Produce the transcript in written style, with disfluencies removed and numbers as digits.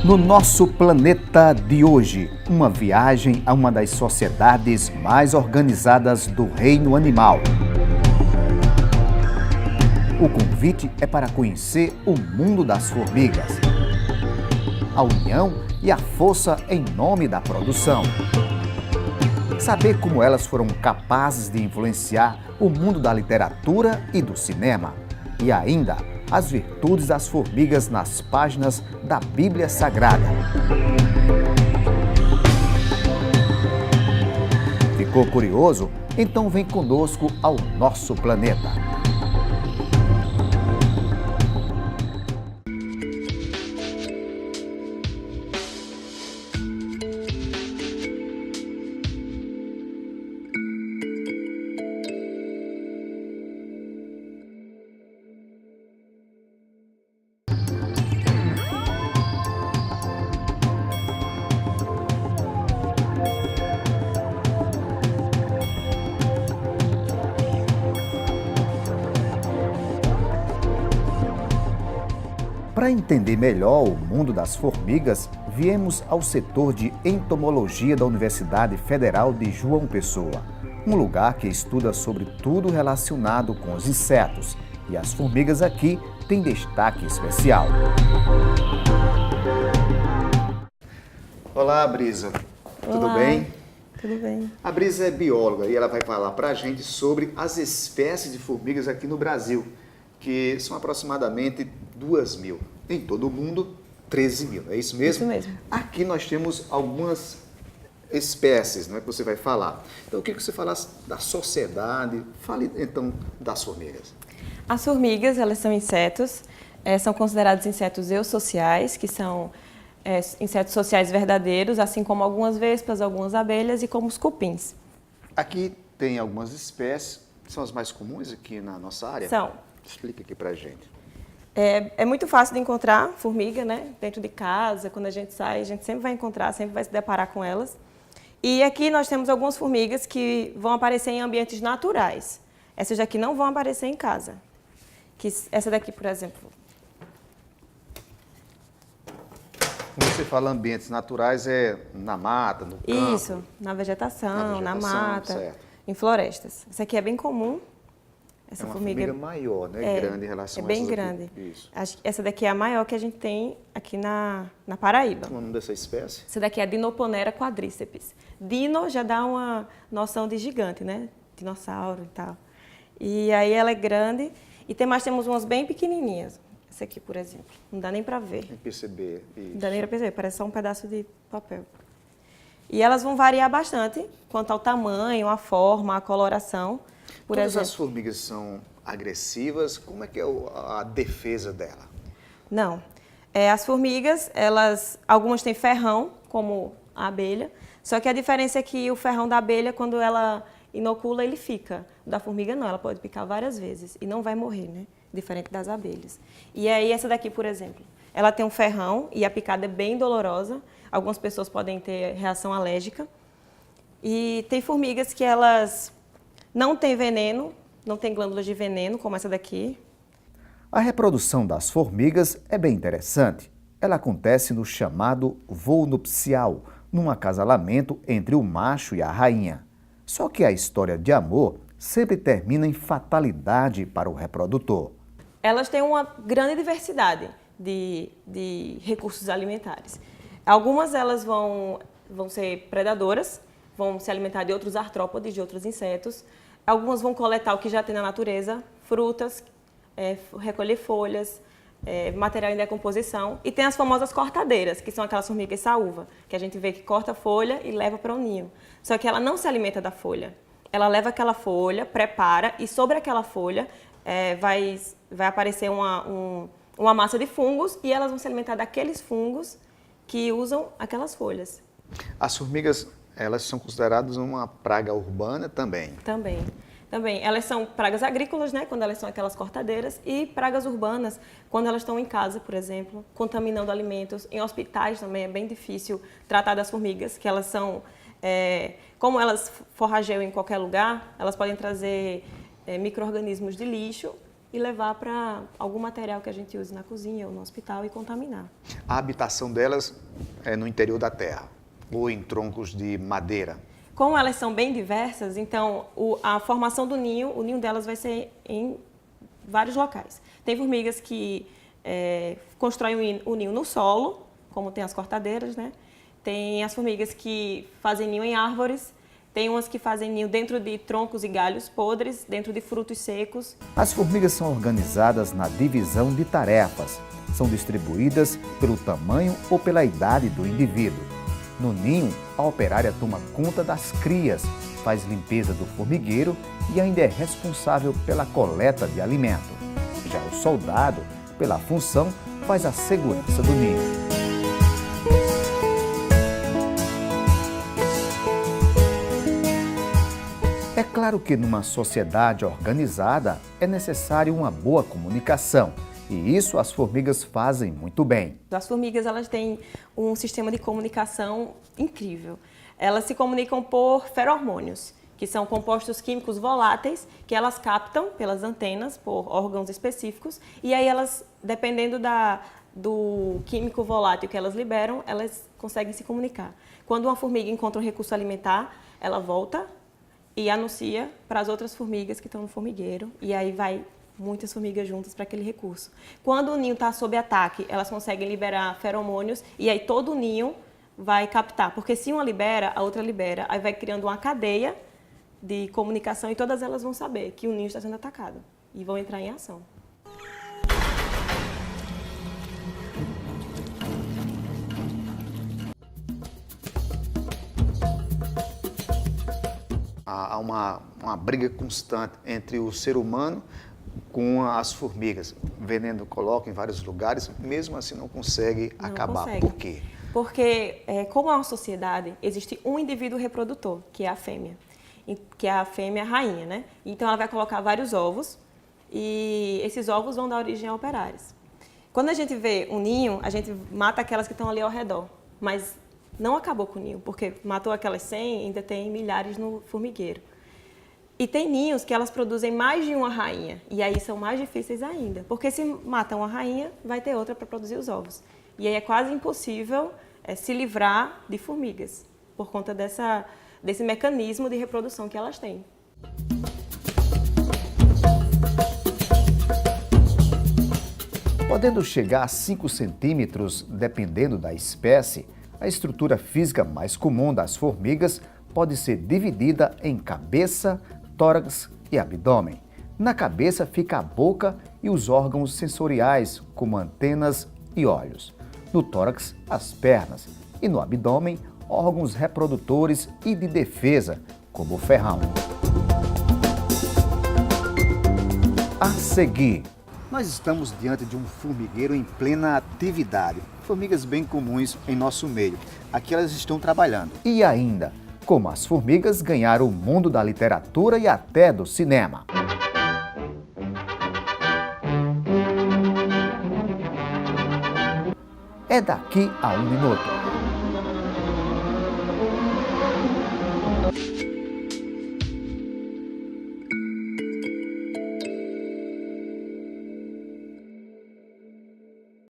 No nosso planeta de hoje, uma viagem a uma das sociedades mais organizadas do reino animal. O convite é para conhecer o mundo das formigas, a união e a força em nome da produção. Saber como elas foram capazes de influenciar o mundo da literatura e do cinema. E ainda, as virtudes das formigas nas páginas da Bíblia Sagrada. Ficou curioso? Então vem conosco ao nosso planeta. Para entender melhor o mundo das formigas, viemos ao setor de entomologia da Universidade Federal de João Pessoa, um lugar que estuda sobre tudo relacionado com os insetos, e as formigas aqui têm destaque especial. Olá, Brisa. Tudo Olá, bem? Tudo bem. A Brisa é bióloga e ela vai falar para a gente sobre as espécies de formigas aqui no Brasil, que são aproximadamente 2.000. Em todo o mundo, 13.000, é isso mesmo? Isso mesmo. Aqui nós temos algumas espécies, não é que você vai falar. Então, eu queria que você falasse da sociedade. Fale, então, das formigas. As formigas, elas são insetos, são considerados insetos eusociais, que são insetos sociais verdadeiros, assim como algumas vespas, algumas abelhas e como os cupins. Aqui tem algumas espécies, são as mais comuns aqui na nossa área? São. Explica aqui pra gente. É muito fácil de encontrar formiga, né? Dentro de casa, quando a gente sai, a gente sempre vai encontrar, sempre vai se deparar com elas. E aqui nós temos algumas formigas que vão aparecer em ambientes naturais. Essas daqui não vão aparecer em casa. Essa daqui, por exemplo. Quando você fala ambientes naturais, é na mata, no campo? Isso, na vegetação, na mata, certo. em florestas. Essa aqui é bem comum. Essa É uma formiga maior, né? Grande em relação a bem essas grande. aqui. Isso. Essa daqui é a maior que a gente tem aqui na Paraíba. Qual é o nome dessa espécie? Essa daqui é a Dinoponera quadríceps. Dino já dá uma noção de gigante, né? Dinossauro e tal. E aí ela é grande. E temos umas bem pequenininhas. Essa aqui, por exemplo. Não dá nem para ver. Tem que perceber. Isso. Não dá nem para perceber, parece só um pedaço de papel. E elas vão variar bastante quanto ao tamanho, a forma, a coloração. Todas as formigas são agressivas? Como é que é a defesa dela? Não. As formigas, algumas têm ferrão, como a abelha, só que a diferença é que o ferrão da abelha, quando ela inocula, ele fica. O da formiga não, ela pode picar várias vezes e não vai morrer, né? Diferente das abelhas. E aí essa daqui, por exemplo, ela tem um ferrão e a picada é bem dolorosa. Algumas pessoas podem ter reação alérgica. E tem formigas que elas não têm veneno, não têm glândulas de veneno, como essa daqui. A reprodução das formigas é bem interessante. Ela acontece no chamado voo nupcial, num acasalamento entre o macho e a rainha. Só que a história de amor sempre termina em fatalidade para o reprodutor. Elas têm uma grande diversidade de recursos alimentares. Algumas elas vão ser predadoras, vão se alimentar de outros artrópodes, de outros insetos. Algumas vão coletar o que já tem na natureza, frutas, recolher folhas, material em decomposição. E tem as famosas cortadeiras, que são aquelas formigas saúva, que a gente vê que corta a folha e leva para o ninho. Só que ela não se alimenta da folha. Ela leva aquela folha, prepara e sobre aquela folha vai aparecer uma massa de fungos e elas vão se alimentar daqueles fungos que usam aquelas folhas. As formigas, elas são consideradas uma praga urbana também? Também. Elas são pragas agrícolas, né, quando elas são aquelas cortadeiras, e pragas urbanas, quando elas estão em casa, por exemplo, contaminando alimentos. Em hospitais também é bem difícil tratar das formigas, que elas são, como elas forrageiam em qualquer lugar, elas podem trazer micro-organismos de lixo e levar para algum material que a gente use na cozinha ou no hospital e contaminar. A habitação delas é no interior da terra ou em troncos de madeira? Como elas são bem diversas, então a formação do ninho, o ninho delas vai ser em vários locais. Tem formigas que constroem o ninho no solo, como tem as cortadeiras, né? Tem as formigas que fazem ninho em árvores, tem umas que fazem ninho dentro de troncos e galhos podres, dentro de frutos secos. As formigas são organizadas na divisão de tarefas. São distribuídas pelo tamanho ou pela idade do indivíduo. No ninho, a operária toma conta das crias, faz limpeza do formigueiro e ainda é responsável pela coleta de alimento. Já o soldado, pela função, faz a segurança do ninho. É claro que numa sociedade organizada é necessário uma boa comunicação, e isso as formigas fazem muito bem. As formigas, elas têm um sistema de comunicação incrível. Elas se comunicam por feromônios, que são compostos químicos voláteis que elas captam pelas antenas, por órgãos específicos, e aí elas, dependendo do químico volátil que elas liberam, elas conseguem se comunicar. Quando uma formiga encontra um recurso alimentar, ela volta e anuncia para as outras formigas que estão no formigueiro, e aí vai muitas formigas juntas para aquele recurso. Quando o ninho está sob ataque, elas conseguem liberar feromônios, e aí todo o ninho vai captar, porque se uma libera, a outra libera, aí vai criando uma cadeia de comunicação e todas elas vão saber que o ninho está sendo atacado e vão entrar em ação. Há uma briga constante entre o ser humano com as formigas. O veneno coloca em vários lugares, mesmo assim não consegue acabar. Consegue. Por quê? Porque, como é uma sociedade, existe um indivíduo reprodutor, que é a fêmea, que é a fêmea rainha, né? Então ela vai colocar vários ovos e esses ovos vão dar origem a operários. Quando a gente vê um ninho, a gente mata aquelas que estão ali ao redor, mas não acabou com o ninho, porque matou aquelas 100, ainda tem milhares no formigueiro. E tem ninhos que elas produzem mais de uma rainha, e aí são mais difíceis ainda, porque se matam uma rainha, vai ter outra para produzir os ovos. E aí é quase impossível se livrar de formigas, por conta desse mecanismo de reprodução que elas têm. Podendo chegar a 5 centímetros, dependendo da espécie, a estrutura física mais comum das formigas pode ser dividida em cabeça, tórax e abdômen. Na cabeça fica a boca e os órgãos sensoriais, como antenas e olhos. No tórax, as pernas. E no abdômen, órgãos reprodutores e de defesa, como o ferrão. A seguir, nós estamos diante de um formigueiro em plena atividade. Formigas bem comuns em nosso meio. Aqui elas estão trabalhando. E ainda, como as formigas ganharam o mundo da literatura e até do cinema. É daqui a 1 minuto.